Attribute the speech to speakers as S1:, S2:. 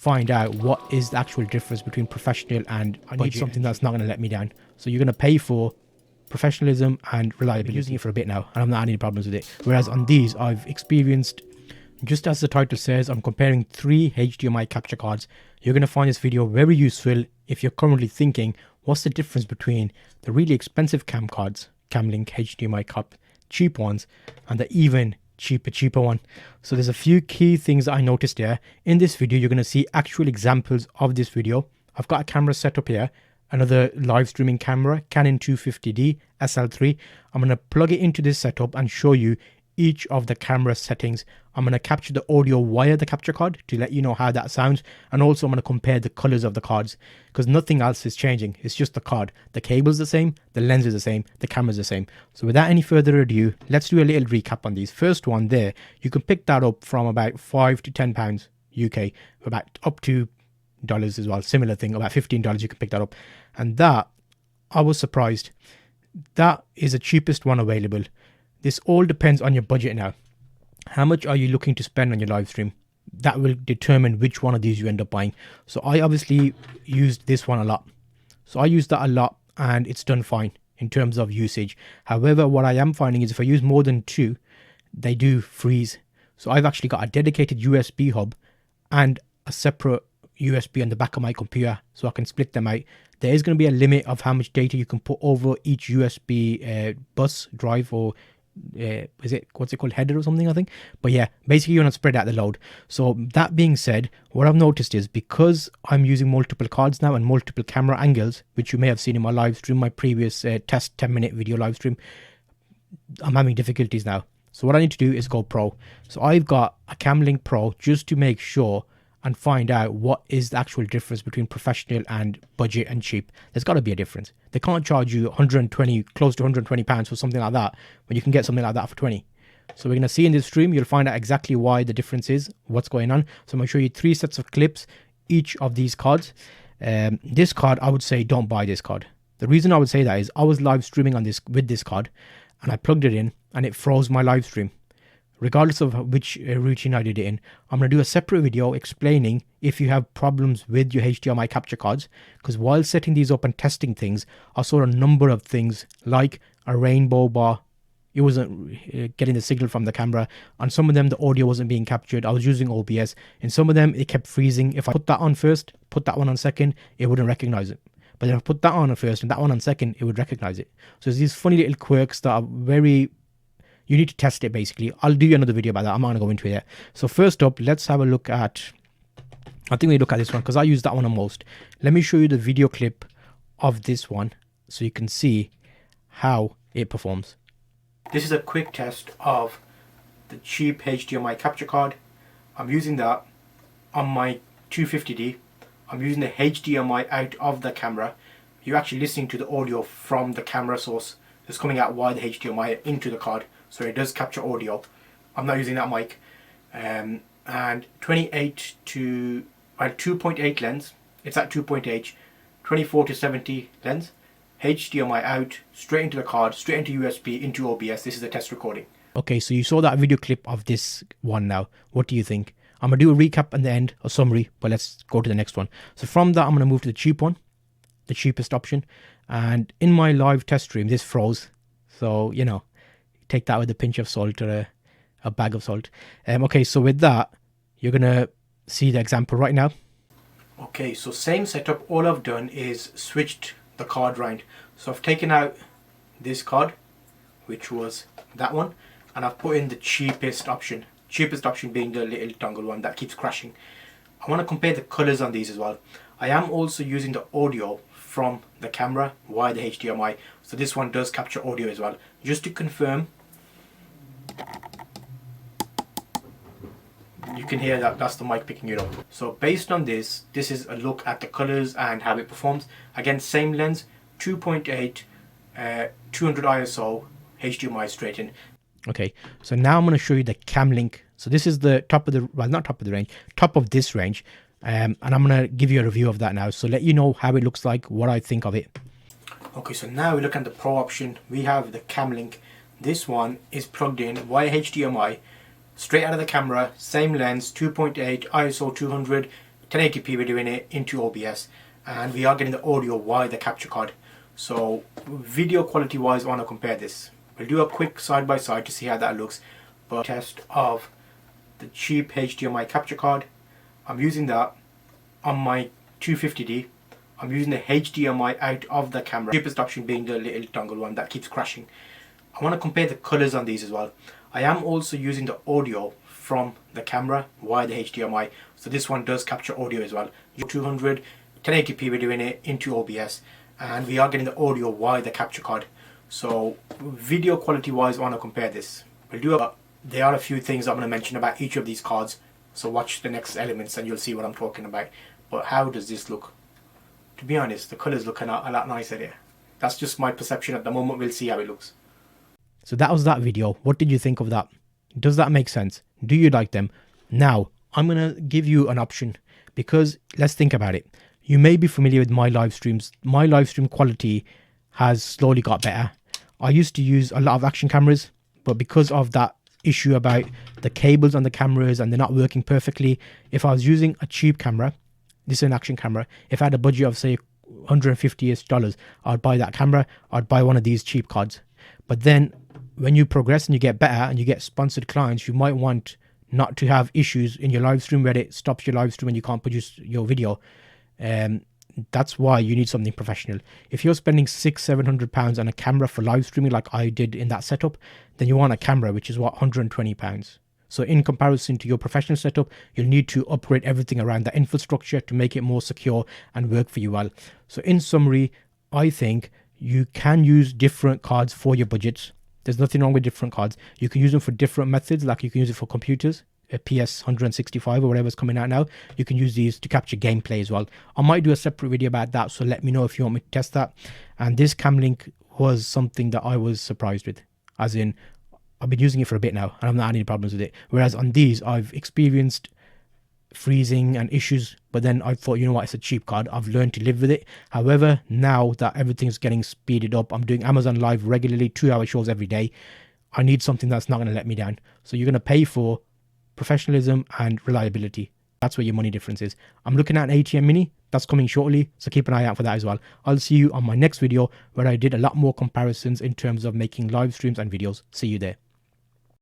S1: find out what is the actual difference between professional and I need something that's not going to let me down. So you're going to pay for professionalism and reliability. I've been using it for a bit now and I've not had any problems with it. Whereas on these, I've experienced, just as the title says, I'm comparing 3 HDMI capture cards. You're going to find this video very useful if you're currently thinking, what's the difference between the really expensive cam cards, Camlink, HDMI Cup, cheap ones, and the even cheaper one. So there's a few key things that I noticed here. In this video, you're going to see actual examples of this video. I've got a camera set up here, another live streaming camera, Canon 250D SL3. I'm going to plug it into this setup and show you each of the camera settings. I'm going to capture the audio via the capture card to let you know how that sounds, and also I'm going to compare the colors of the cards because nothing else is changing. It's just the card. The cable's the same, the lens is the same, the camera's the same. So without any further ado, let's do a little recap on these. First one there, you can pick that up from about £5 to £10 UK, about up to dollars as well. Similar thing, about $15 you can pick that up. And that, I was surprised. That is the cheapest one available. This all depends on your budget now. How much are you looking to spend on your live stream? That will determine which one of these you end up buying. So I obviously used this one a lot. So I used that a lot and it's done fine in terms of usage. However, what I am finding is if I use more than 2, they do freeze. So I've actually got a dedicated USB hub and a separate USB on the back of my computer so I can split them out. There is going to be a limit of how much data you can put over each USB bus drive, or what's it called, header or something, I think. But yeah, basically you want to spread out the load. So that being said, what I've noticed is because I'm using multiple cards now and multiple camera angles, which you may have seen in my live stream, my previous test 10-minute video live stream, I'm having difficulties now. So what I need to do is go pro. So I've got a Camlink Pro just to make sure and find out what is the actual difference between professional and budget and cheap. There's got to be a difference. They can't charge you 120, close to 120 pounds for something like that when you can get something like that for 20. So we're going to see in this stream, you'll find out exactly why the difference is, what's going on. So I'm going to show you 3 sets of clips, each of these cards. This card, I would say don't buy this card. The reason I would say that is I was live streaming on this with this card and I plugged it in and it froze my live stream. Regardless of which routine I did it in, I'm going to do a separate video explaining if you have problems with your HDMI capture cards, because while setting these up and testing things, I saw a number of things like a rainbow bar. It wasn't getting the signal from the camera. On some of them, the audio wasn't being captured. I was using OBS. In some of them, it kept freezing. If I put that on first, put that one on second, it wouldn't recognize it. But if I put that on first and that one on second, it would recognize it. So there's these funny little quirks that are very... You need to test it basically. I'll do another video about that. I'm not going to go into it yet. So first up, let's have a look at... I think we look at this one because I use that one the most. Let me show you the video clip of this one so you can see how it performs. This is a quick test of the cheap HDMI capture card. I'm using that on my 250D. I'm using the HDMI out of the camera. You're actually listening to the audio from the camera source that's coming out via the HDMI into the card. So it does capture audio. I'm not using that mic. And 28 to 2.8 lens. It's at 2.8. 24 to 70 lens. HDMI out, straight into the card, straight into USB, into OBS. This is the test recording. Okay, so you saw that video clip of this one now. What do you think? I'm going to do a recap at the end, a summary, but let's go to the next one. So from that, I'm going to move to the cheap one, the cheapest option. And in my live test stream, this froze. So, you know, take that with a pinch of salt or a bag of salt. Okay, so with that, you're going to see the example right now. Okay, so same setup. All I've done is switched the card round. So I've taken out this card, which was that one, and I've put in the cheapest option. Cheapest option being the little dongle one that keeps crashing. I want to compare the colors on these as well. I am also using the audio from the camera via the HDMI. So this one does capture audio as well. Just to confirm, you can hear that that's the mic picking it up. So based on this, this is a look at the colors and how it performs. Again, same lens, 2.8, 200 ISO, HDMI straight in. Okay, so now I'm going to show you the Camlink. So this is the top of the, well, not top of the range, top of this range. And I'm going to give you a review of that now. So let you know how it looks like, what I think of it. Okay, so now we look at the Pro option. We have the Camlink. This one is plugged in via HDMI, straight out of the camera, same lens, 2.8, ISO 200, 1080p, we're doing it into OBS, and we are getting the audio via the capture card. So video quality wise, I want to compare this. We'll do a quick side by side to see how that looks. But test of the cheap HDMI capture card. I'm using that on my 250D. I'm using the HDMI out of the camera. Cheapest option being the little dongle one that keeps crashing. I want to compare the colors on these as well. I am also using the audio from the camera via the HDMI. So this one does capture audio as well. 200, 1080p, we're doing it into OBS, and we are getting the audio via the capture card. So video quality wise, I want to compare this. There are a few things I'm going to mention about each of these cards. So watch the next elements and you'll see what I'm talking about. But how does this look? To be honest, the colors look a lot nicer there. That's just my perception at the moment. We'll see how it looks. So that was that video. What did you think of that? Does that make sense? Do you like them? Now, I'm going to give you an option, because let's think about it. You may be familiar with my live streams. My live stream quality has slowly got better. I used to use a lot of action cameras, but because of that issue about the cables on the cameras and they're not working perfectly, if I was using a cheap camera, this is an action camera, if I had a budget of say $150-ish, I'd buy that camera, I'd buy one of these cheap cards. But then when you progress and you get better and you get sponsored clients, you might want not to have issues in your live stream where it stops your live stream and you can't produce your video. That's why you need something professional. If you're spending £600-700 on a camera for live streaming like I did in that setup, then you want a camera which is what, £120. So in comparison to your professional setup, you'll need to upgrade everything around the infrastructure to make it more secure and work for you well. So in summary, I think you can use different cards for your budgets. There's nothing wrong with different cards. You can use them for different methods, like you can use it for computers, a PS 165 or whatever's coming out now. You can use these to capture gameplay as well. I might do a separate video about that, so let me know if you want me to test that. And this cam link was something that I was surprised with, as in I've been using it for a bit now and I've not had any problems with it. Whereas on these, I've experienced freezing and issues, but then I thought, you know what, it's a cheap card. I've learned to live with it. However, now that everything's getting speeded up, I'm doing Amazon Live regularly, 2-hour shows every day. I need something that's not going to let me down. So you're going to pay for professionalism and reliability. That's where your money difference is. I'm looking at an ATM Mini. That's coming shortly, so keep an eye out for that as well. I'll see you on my next video where I did a lot more comparisons in terms of making live streams and videos. See you there.